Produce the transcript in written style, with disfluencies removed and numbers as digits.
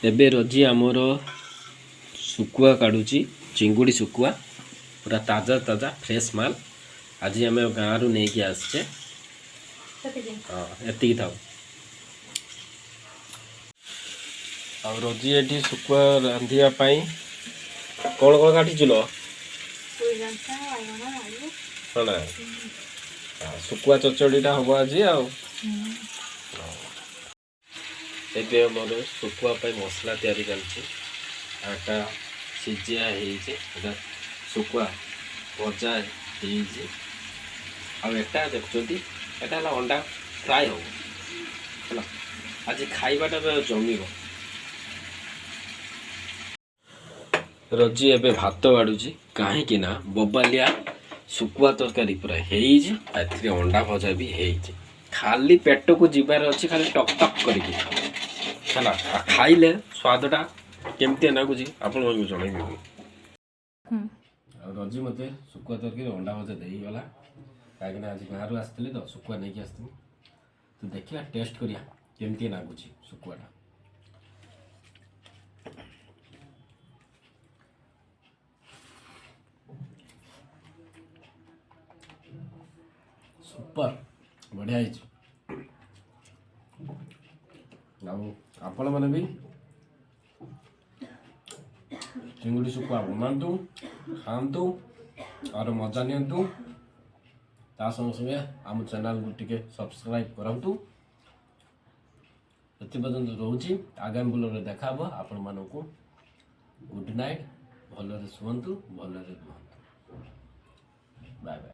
एबे रजी आमर सुकुआ काढ़ुची चिंगुड़ी सुकुआ पूरा ताजा ताजा फ्रेश माल आज आम गाँव नहीं कि आसचे। हाँ एति थाउ आ रजी ये सुकुआ रांधिया कौन कौन काटिचुल सुकुआ चचड़ीटा हम आज एबे मोर सुकुआ मसला तैयारी चलती आटा सिझा हो सुकुआ भजा होटा देखुं एटा अंडा फ्राए हो आज खाइबाटा जमीब रजी एबे भात बाड़ुची कहीं ना बोबालिया सुकुआ तरकारी पूरा हो अंडा भजा भी हो खाली पेट को जीवार अच्छी खाली टक टक करके खाइले स्वादटा केमती लगुच आप जनइबी रजी मत सुकुआ तरकारी अंडा भजा देगला कहीं आज गाँव आसती तो सुकुआ नहीं आसती तो देखिए टेस्ट करिया केमती लगुच सुकुआटा सुपर बढ़िया आपण मैंने भी चिंगुड़ी सुकुआ बनातु खातु और मजा नियंतु संगे संगे आम चैनल को टिके सब्सक्राइब करंतु ये पर्यंत रोची आगामी ब्लॉग में देखा आपण मानक गुड नाइट भलरे शुंतु भलरे रुहतु बाय बाय।